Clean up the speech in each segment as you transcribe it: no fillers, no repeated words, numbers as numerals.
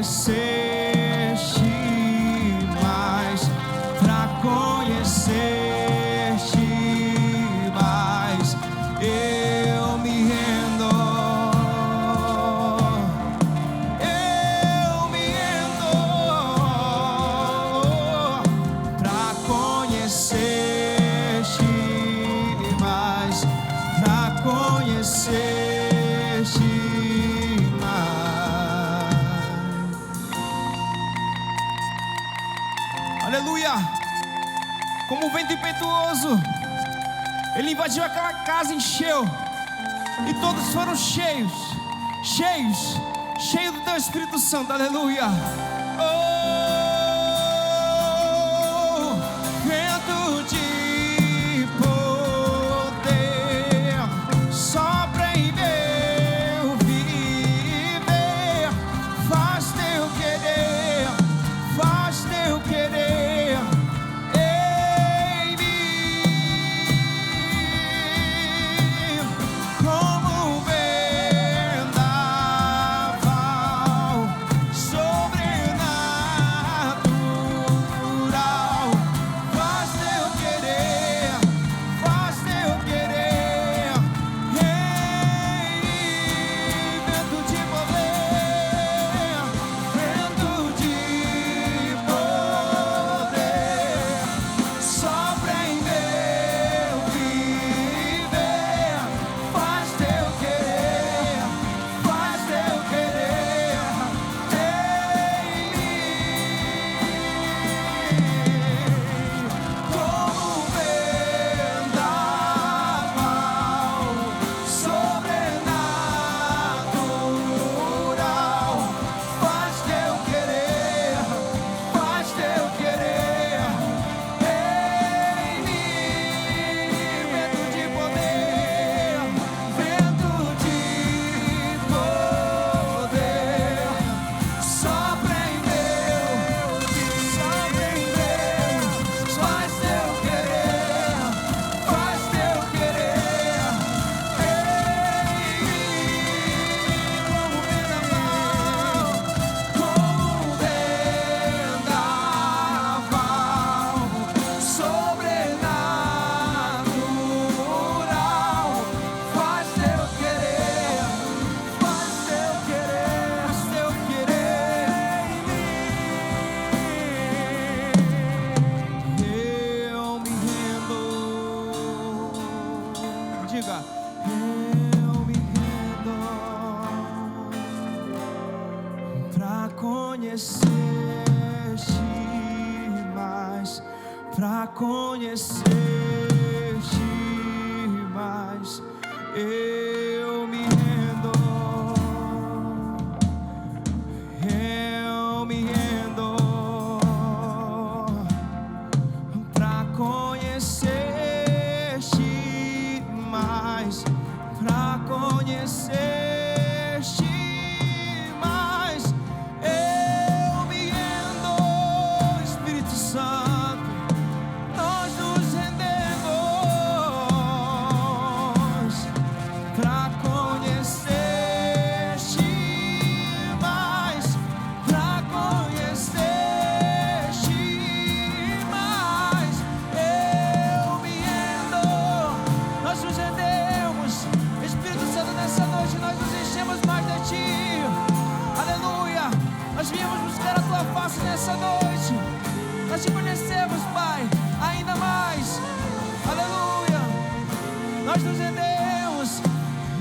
conhecer-te mais, pra conhecer-te mais, eu me rendo, pra conhecer-te mais, pra conhecer-te mais. Aleluia! Como um vento impetuoso, ele invadiu aquela casa, encheu, e todos foram cheios do teu Espírito Santo. Aleluia! Oh, vento de poder, sopra em meu viver, faz teu querer em mim, como um vendaval sobrenatural. Faz teu querer em mim, vento de poder, sopra em meu viver, faz teu querer em mim, como um vendaval sobrenatural. Faz teu querer em mim, vento de poder, sopra em meu, faz teu querer em mim, como vendaval sobrenatural. Faz teu querer em mim. Eu me rendo, diga, eu me rendo, pra conhecer-te mais, pra conhecer-te mais, eu me rendo, pra conhecer-te mais, pra conhecer-te mais, eu me rendo, Espírito Santo, nós nos rendemos, pra conhecer-te mais, pra conhecer-te mais, eu me rendo, nós nos rendemos, Espírito Santo, nessa noite nós nos enchemos mais de Ti, aleluia, nós viemos buscar a Tua face nessa noite, nós Te conhecemos, Pai, ainda mais, aleluia, nós nos rendemos,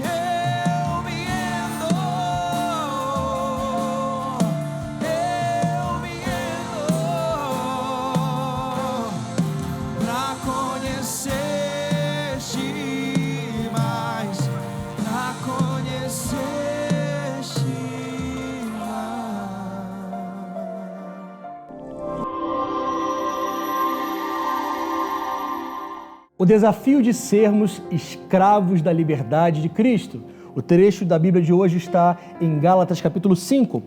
eu me rendo, pra conhecer-te mais, pra conhecer-te O desafio de sermos escravos da liberdade de Cristo. O trecho da Bíblia de hoje está em Gálatas capítulo 5.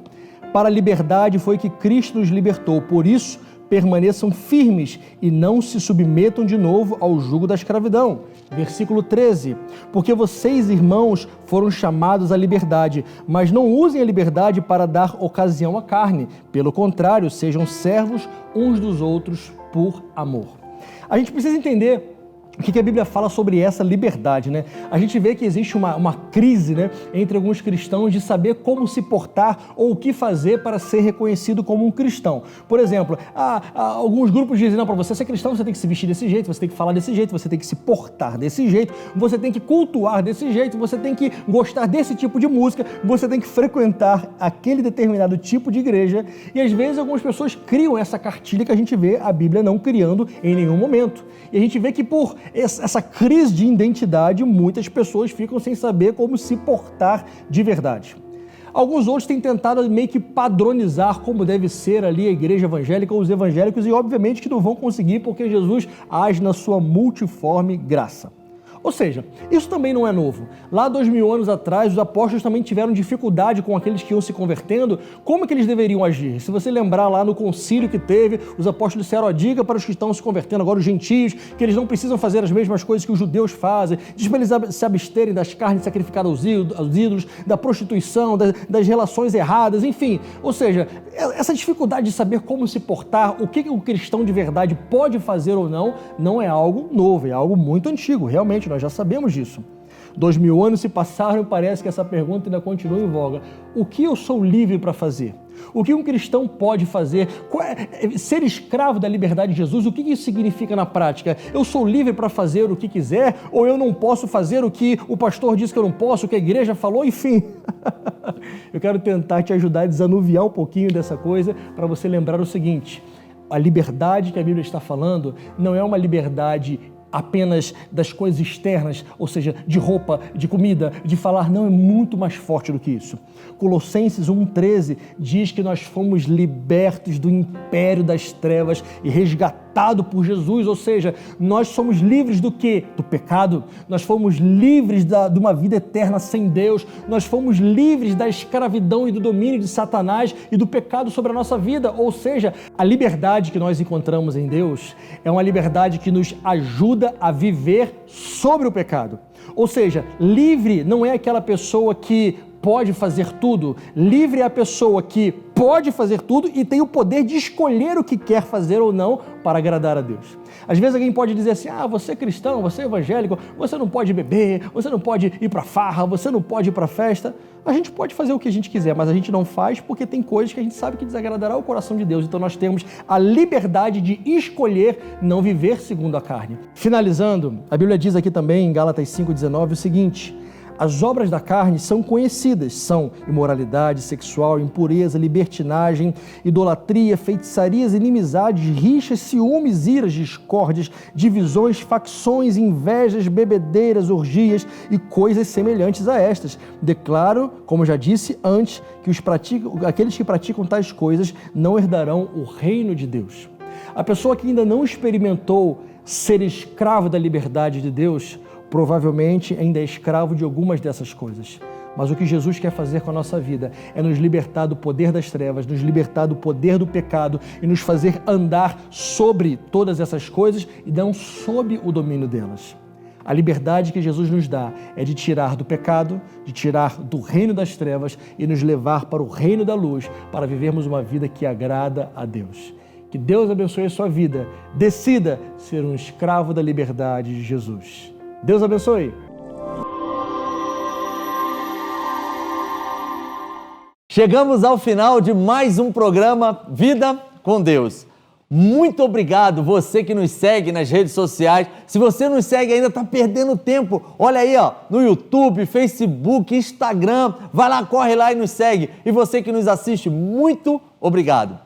Para a liberdade foi que Cristo nos libertou, por isso permaneçam firmes e não se submetam de novo ao jugo da escravidão. Versículo 13, porque vocês, irmãos, foram chamados à liberdade, mas não usem a liberdade para dar ocasião à carne. Pelo contrário, sejam servos uns dos outros por amor. A gente precisa entender o que a Bíblia fala sobre essa liberdade, né? A gente vê que existe uma crise, né, entre alguns cristãos de saber como se portar ou o que fazer para ser reconhecido como um cristão. Por exemplo, alguns grupos dizem, não, para você ser cristão, você tem que se vestir desse jeito, você tem que falar desse jeito, você tem que se portar desse jeito, você tem que cultuar desse jeito, você tem que gostar desse tipo de música, você tem que frequentar aquele determinado tipo de igreja. E às vezes algumas pessoas criam essa cartilha que a gente vê a Bíblia não criando em nenhum momento. E a gente vê que por essa crise de identidade, muitas pessoas ficam sem saber como se portar de verdade. Alguns outros têm tentado meio que padronizar como deve ser ali a igreja evangélica ou os evangélicos e obviamente que não vão conseguir porque Jesus age na sua multiforme graça. Ou seja, isso também não é novo. Lá 2000 anos atrás, os apóstolos também tiveram dificuldade com aqueles que iam se convertendo. Como é que eles deveriam agir? Se você lembrar lá no concílio que teve, os apóstolos disseram, diga para os que estão se convertendo agora, os gentios, que eles não precisam fazer as mesmas coisas que os judeus fazem. Diz para eles se absterem das carnes sacrificadas aos ídolos, da prostituição, das relações erradas, enfim. Ou seja, essa dificuldade de saber como se portar, o que o cristão de verdade pode fazer ou não, não é algo novo, é algo muito antigo, realmente. Nós já sabemos disso. 2000 anos se passaram e parece que essa pergunta ainda continua em voga. O que eu sou livre para fazer? O que um cristão pode fazer? Ser escravo da liberdade de Jesus, o que isso significa na prática? Eu sou livre para fazer o que quiser ou eu não posso fazer o que o pastor disse que eu não posso, o que a igreja falou, enfim. Eu quero tentar te ajudar a desanuviar um pouquinho dessa coisa para você lembrar o seguinte, a liberdade que a Bíblia está falando não é uma liberdade apenas das coisas externas, ou seja, de roupa, de comida, de falar, não, é muito mais forte do que isso. Colossenses 1,13 diz que nós fomos libertos do império das trevas e resgatados por Jesus, ou seja, nós somos livres do quê? Do pecado, nós fomos livres de uma vida eterna sem Deus, nós fomos livres da escravidão e do domínio de Satanás e do pecado sobre a nossa vida, ou seja, a liberdade que nós encontramos em Deus é uma liberdade que nos ajuda a viver sobre o pecado. Ou seja, livre não é aquela pessoa que pode fazer tudo, livre é a pessoa que pode fazer tudo e tem o poder de escolher o que quer fazer ou não para agradar a Deus. Às vezes alguém pode dizer assim, você é cristão, você é evangélico, você não pode beber, você não pode ir para farra, você não pode ir para festa. A gente pode fazer o que a gente quiser, mas a gente não faz porque tem coisas que a gente sabe que desagradará o coração de Deus. Então nós temos a liberdade de escolher não viver segundo a carne. Finalizando, a Bíblia diz aqui também em Gálatas 5,19 o seguinte, as obras da carne são conhecidas, são imoralidade sexual, impureza, libertinagem, idolatria, feitiçarias, inimizades, rixas, ciúmes, iras, discórdias, divisões, facções, invejas, bebedeiras, orgias e coisas semelhantes a estas. Declaro, como já disse antes, que aqueles que praticam tais coisas não herdarão o reino de Deus. A pessoa que ainda não experimentou ser escravo da liberdade de Deus, provavelmente ainda é escravo de algumas dessas coisas. Mas o que Jesus quer fazer com a nossa vida é nos libertar do poder das trevas, nos libertar do poder do pecado e nos fazer andar sobre todas essas coisas e não sob o domínio delas. A liberdade que Jesus nos dá é de tirar do pecado, de tirar do reino das trevas e nos levar para o reino da luz, para vivermos uma vida que agrada a Deus. Que Deus abençoe a sua vida. Decida ser um escravo da liberdade de Jesus. Deus abençoe. Chegamos ao final de mais um programa Vida com Deus. Muito obrigado você que nos segue nas redes sociais. Se você nos segue ainda está perdendo tempo, olha aí no YouTube, Facebook, Instagram, vai lá, corre lá e nos segue. E você que nos assiste, muito obrigado.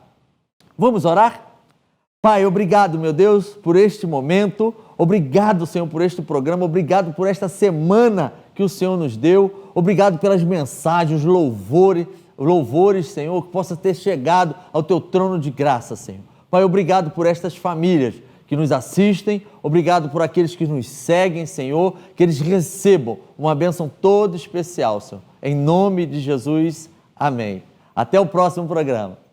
Vamos orar? Pai, obrigado, meu Deus, por este momento. Obrigado, Senhor, por este programa. Obrigado por esta semana que o Senhor nos deu. Obrigado pelas mensagens, louvores, Senhor, que possa ter chegado ao Teu trono de graça, Senhor. Pai, obrigado por estas famílias que nos assistem. Obrigado por aqueles que nos seguem, Senhor, que eles recebam uma bênção toda especial, Senhor. Em nome de Jesus, amém. Até o próximo programa.